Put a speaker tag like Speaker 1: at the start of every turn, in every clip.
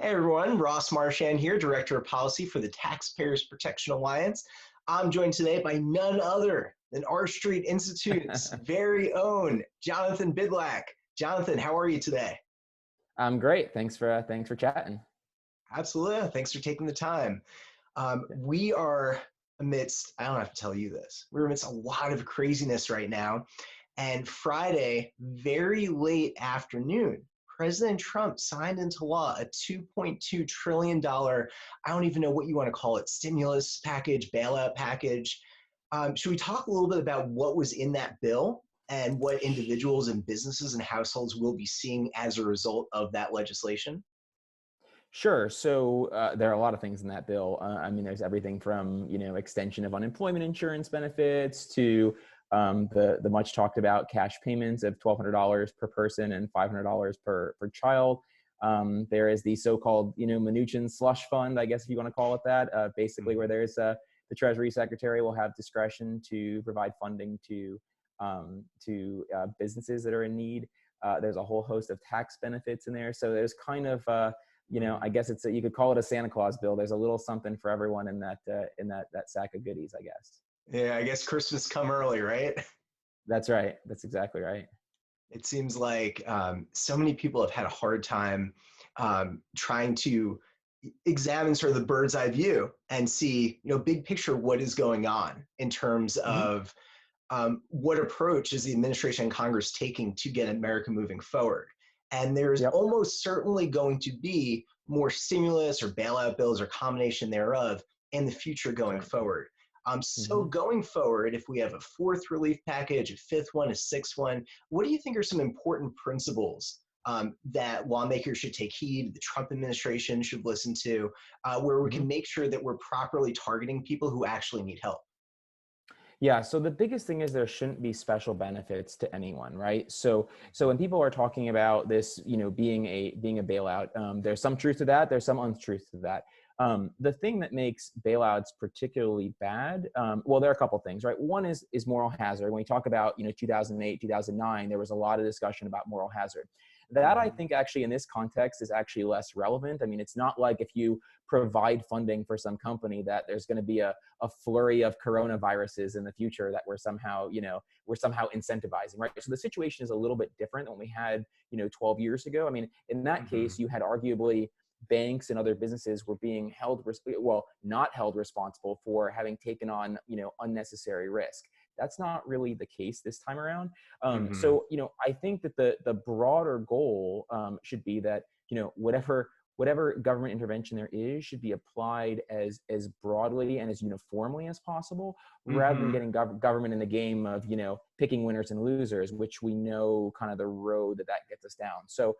Speaker 1: Hey everyone, Ross Marchand here, Director of Policy for the Taxpayers Protection Alliance. I'm joined today by none other than R Street Institute's very own Jonathan Bydlak. Jonathan, how are you today?
Speaker 2: I'm great. Thanks for chatting.
Speaker 1: Absolutely. Thanks for taking the time. We are amidst, I don't have to tell you this, we're amidst a lot of craziness right now. And Friday, very late afternoon, President Trump signed into law a $2.2 trillion, I don't even know what you want to call it, stimulus package, bailout package. Should we talk a little bit about what was in that bill and what individuals and businesses and households will be seeing as a result of that legislation?
Speaker 2: Sure. So there are a lot of things in that bill. There's everything from extension of unemployment insurance benefits to the much talked about cash payments of $1,200 per person and $500 per child. There is the so-called Mnuchin slush fund, I guess if you want to call it that. Basically, where there's the Treasury Secretary will have discretion to provide funding to businesses that are in need. There's a whole host of tax benefits in there. So there's kind of I guess you could call it a Santa Claus bill. There's a little something for everyone in that sack of goodies, I guess.
Speaker 1: Yeah, I guess Christmas come early, right?
Speaker 2: That's right. That's exactly right.
Speaker 1: It seems like so many people have had a hard time trying to examine sort of the bird's eye view and see, big picture, what is going on in terms
Speaker 2: hmm
Speaker 1: of what approach is the administration and Congress taking to get America moving forward. And there's
Speaker 2: Yep.
Speaker 1: almost certainly going to be more stimulus or bailout bills or combination thereof in the future
Speaker 2: That's
Speaker 1: going
Speaker 2: right.
Speaker 1: forward. So
Speaker 2: hmm
Speaker 1: going forward, if we have a fourth relief package, a fifth one, a sixth one, what do you think are some important principles that lawmakers should take heed, the Trump administration should listen to, where we
Speaker 2: hmm
Speaker 1: can make sure that we're properly targeting people who actually need help?
Speaker 2: Yeah. So the biggest thing is there shouldn't be special benefits to anyone, right? So when people are talking about this, being a bailout, there's some truth to that. There's some untruth to that. The thing that makes bailouts particularly bad, well, there are a couple things, right? One is moral hazard. When we talk about 2008, 2009, there was a lot of discussion about moral hazard. That I
Speaker 1: Mhm.
Speaker 2: think actually in this context is actually less relevant. I mean, it's not like if you provide funding for some company that there's going to be a flurry of coronaviruses in the future that we're somehow incentivizing, right? So the situation is a little bit different than we had 12 years ago. I mean, in that case,
Speaker 1: Mhm.
Speaker 2: you had arguably banks and other businesses were being not held responsible for having taken on unnecessary risk. That's not really the case this time around.
Speaker 1: Mhm.
Speaker 2: So I think that the broader goal should be that whatever government intervention there is should be applied as broadly and as uniformly as possible, rather than
Speaker 1: Mhm.
Speaker 2: getting government in the game of picking winners and losers, which we know kind of the road that gets us down. So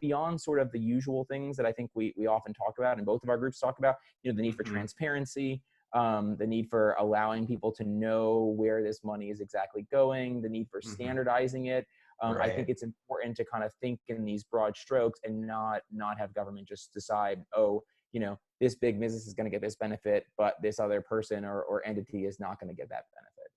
Speaker 2: beyond sort of the usual things that I think we often talk about and both of our groups talk about, the need for
Speaker 1: Mhm.
Speaker 2: transparency, the need for allowing people to know where this money is exactly going, the need for
Speaker 1: Mhm.
Speaker 2: standardizing it. I think
Speaker 1: Right.
Speaker 2: it's important to kind of think in these broad strokes and not have government just decide, oh, this big business is going to get this benefit, but this other person or entity is not going to get that benefit.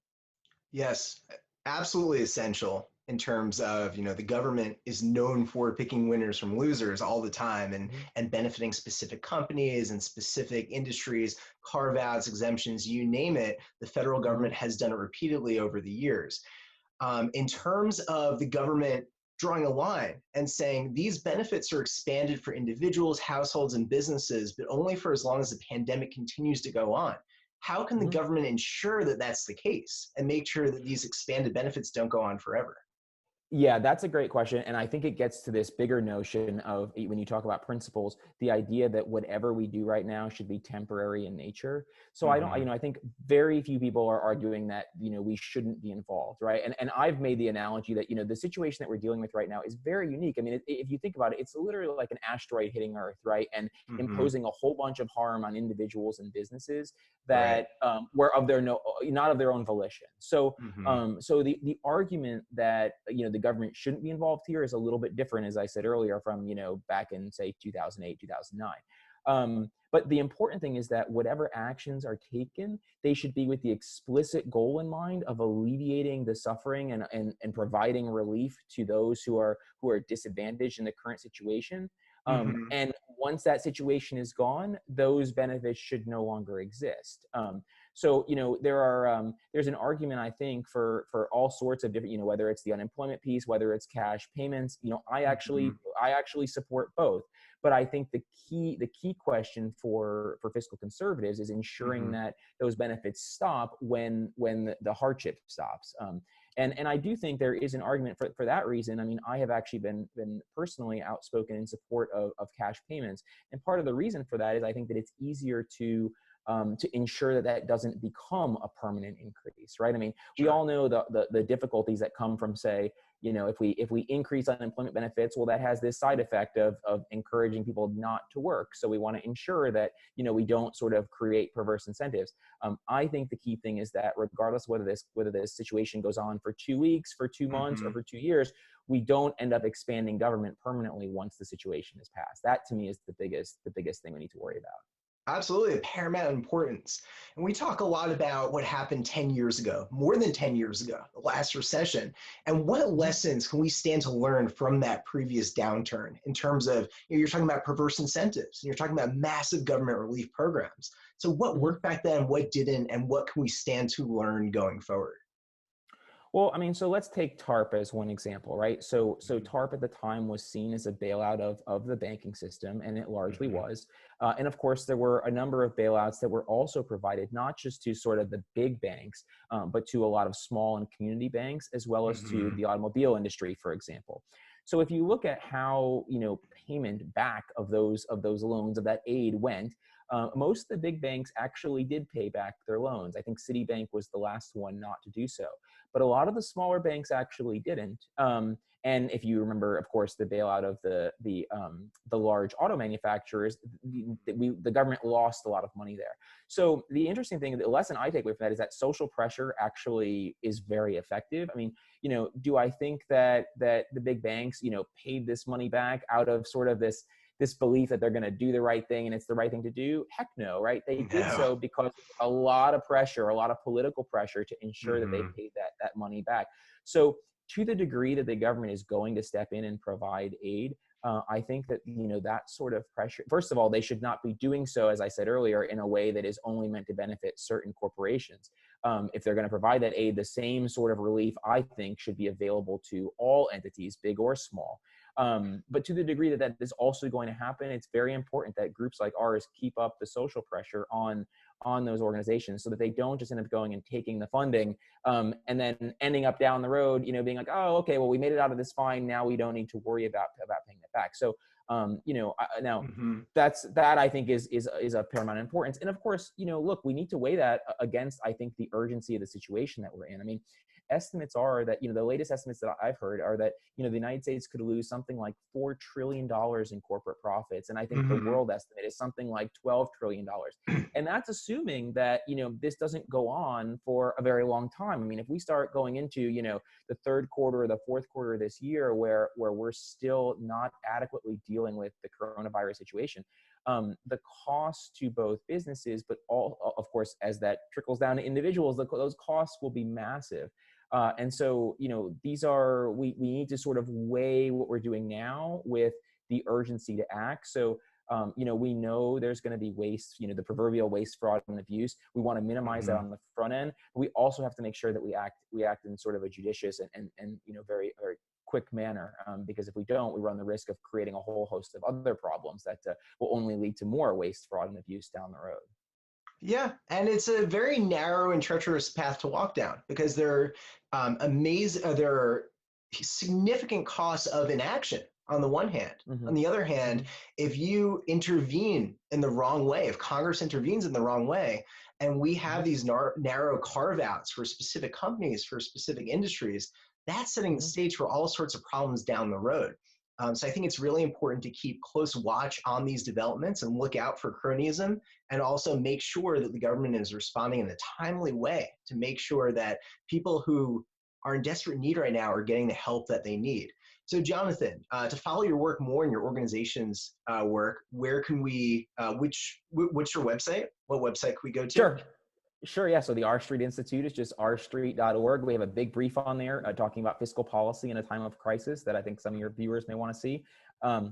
Speaker 1: Yes, absolutely essential in terms of, the government is known for picking winners from losers all the time
Speaker 2: Mhm.
Speaker 1: and benefiting specific companies and specific industries, carve outs, exemptions, you name it. The federal government
Speaker 2: Mhm.
Speaker 1: has done it repeatedly over the years. In terms of the government drawing a line and saying these benefits are expanded for individuals, households, and businesses, but only for as long as the pandemic continues to go on. How can the
Speaker 2: Mhm.
Speaker 1: government ensure that that's the case and make sure that these expanded benefits don't go on forever?
Speaker 2: Yeah, that's a great question. And I think it gets to this bigger notion of when you talk about principles, the idea that whatever we do right now should be temporary in nature. So I don't,
Speaker 1: Mm-hmm.
Speaker 2: I think very few people are arguing that, we shouldn't be involved, right? And I've made the analogy that, the situation that we're dealing with right now is very unique. I mean, if you think about it, it's literally like an asteroid hitting Earth, right? And
Speaker 1: Mm-hmm.
Speaker 2: imposing a whole bunch of harm on individuals and businesses
Speaker 1: Right.
Speaker 2: that were of their no, not of their own volition. So
Speaker 1: Mm-hmm.
Speaker 2: the argument that the government shouldn't be involved here is a little bit different, as I said earlier, from back in say 2008, 2009. But the important thing is that whatever actions are taken, they should be with the explicit goal in mind of alleviating the suffering and providing relief to those who are disadvantaged in the current situation.
Speaker 1: Mm-hmm.
Speaker 2: And once that situation is gone, those benefits should no longer exist. So, there's an argument, I think, for all sorts of different, whether it's the unemployment piece, whether it's cash payments, I
Speaker 1: Mhm.
Speaker 2: actually support both. But I think the key question for fiscal conservatives is ensuring
Speaker 1: Mhm.
Speaker 2: that those benefits stop when the hardship stops. And I do think there is an argument for that reason. I mean, I have actually been personally outspoken in support of cash payments. And part of the reason for that is I think that it's easier to ensure that that doesn't become a permanent increase, right? I mean, we
Speaker 1: Sure.
Speaker 2: all know the difficulties that come from, say, if we increase unemployment benefits, well, that has this side effect of encouraging people not to work. So we want to ensure that we don't sort of create perverse incentives. I think the key thing is that regardless of whether this situation goes on for 2 weeks, for 2 months, or
Speaker 1: Mhm.
Speaker 2: for 2 years, we don't end up expanding government permanently once the situation is passed. That to me is the biggest thing we need to worry about.
Speaker 1: Absolutely, of paramount importance. And we talk a lot about what happened 10 years ago, more than 10 years ago, the last recession. And what
Speaker 2: Mhm.
Speaker 1: lessons can we stand to learn from that previous downturn in terms of, you're talking about perverse incentives, and you're talking about massive government relief programs. So, what
Speaker 2: Mhm.
Speaker 1: worked back then, what didn't, and what can we stand to learn going forward?
Speaker 2: Well, I mean, so let's take TARP as one example, right? So
Speaker 1: Mhm.
Speaker 2: TARP at the time was seen as a bailout of the banking system, and it largely
Speaker 1: Mhm.
Speaker 2: was. And of course, there were a number of bailouts that were also provided not just to sort of the big banks, but to a lot of small and community banks, as well as to
Speaker 1: Mhm.
Speaker 2: the automobile industry, for example. So if you look at how payment back of those loans, of that aid went, most of the big banks actually did pay back their loans. I think Citibank was the last one not to do so, but a lot of the smaller banks actually didn't. And if you remember, of course, the bailout of the large auto manufacturers, the government lost a lot of money there. So the interesting thing, the lesson I take away from that is that social pressure actually is very effective. I mean, do I think that the big banks, paid this money back out of sort of this belief that they're going to do the right thing and it's the right thing to do? Heck no, right? They did
Speaker 1: No.
Speaker 2: so because a lot of pressure, a lot of political pressure to ensure that they
Speaker 1: Mhm.
Speaker 2: paid that money back. So to the degree that the government is going to step in and provide aid, I think that that sort of pressure. First of all, they should not be doing so, as I said earlier, in a way that is only meant to benefit certain corporations. If they're going to provide that aid, the same sort of relief I think should be available to all entities, big or small. But to the degree that that is also going to happen, it's very important that groups like ours keep up the social pressure on those organizations so that they don't just end up going and taking the funding and then ending up down the road, being like, oh, okay, well, we made it out of this fine. Now we don't need to worry about paying it back. So, now
Speaker 1: Mhm.
Speaker 2: that I think is of paramount importance. And of course, look, we need to weigh that against, I think, the urgency of the situation that we're in. I mean, estimates are that, the latest estimates that I've heard are that, the United States could lose something like $4 trillion in corporate profits. And I think the
Speaker 1: Mhm.
Speaker 2: world estimate is something like $12 trillion. And that's assuming that, this doesn't go on for a very long time. I mean, if we start going into, the third quarter or the fourth quarter of this year where we're still not adequately dealing with the coronavirus situation, the cost to both businesses, but all, of course, as that trickles down to individuals, those costs will be massive. And so, we need to sort of weigh what we're doing now with the urgency to act. So, we know there's going to be waste, the proverbial waste, fraud, and abuse. We want to minimize that
Speaker 1: Mhm.
Speaker 2: on the front end. We also have to make sure that we act in sort of a judicious and very, very quick manner. Because if we don't, we run the risk of creating a whole host of other problems that will only lead to more waste, fraud, and abuse down the road.
Speaker 1: Yeah, and it's a very narrow and treacherous path to walk down because there are significant costs of inaction on the one hand. On
Speaker 2: Hmm.
Speaker 1: the other hand,
Speaker 2: Hmm.
Speaker 1: if you intervene in the wrong way, if Congress intervenes in the wrong way, and we have
Speaker 2: Hmm.
Speaker 1: these narrow carve outs for specific companies, for specific industries, that's setting the
Speaker 2: Hmm.
Speaker 1: stage for all sorts of problems down the road. So I think it's really important to keep close watch on these developments and look out for cronyism, and also make sure that the government is responding in a timely way to make sure that people who are in desperate need right now are getting the help that they need. So, Jonathan, to follow your work more and your organization's work, where can we? What's your website? What website can we go to?
Speaker 2: Sure. Sure, yeah. So the R Street Institute is just rstreet.org. We have a big brief on there talking about fiscal policy in a time of crisis that I think some of your viewers may want to see.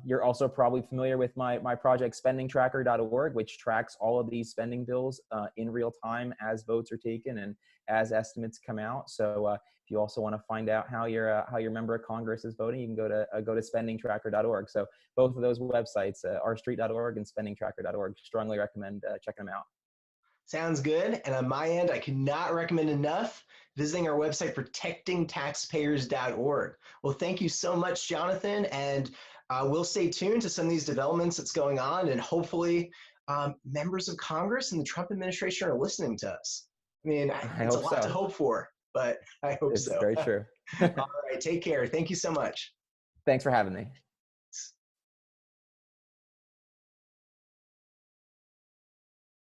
Speaker 2: You're also probably familiar with my project spendingtracker.org, which tracks all of these spending bills in real time as votes are taken and as estimates come out. So if you also want to find out how your member of Congress is voting, you can go to spendingtracker.org. So both of those websites, rstreet.org and spendingtracker.org, strongly recommend checking them out.
Speaker 1: Sounds good. And on my end, I cannot recommend enough visiting our website, protectingtaxpayers.org. Well, thank you so much, Jonathan. And we'll stay tuned to some of these developments that's going on. And hopefully, members of Congress and the Trump administration are listening to us. I mean,
Speaker 2: I
Speaker 1: it's a
Speaker 2: hope
Speaker 1: lot to
Speaker 2: so.
Speaker 1: hope for, but I hope
Speaker 2: It's
Speaker 1: so.
Speaker 2: very true.
Speaker 1: All right. Take care. Thank you so much.
Speaker 2: Thanks for having me.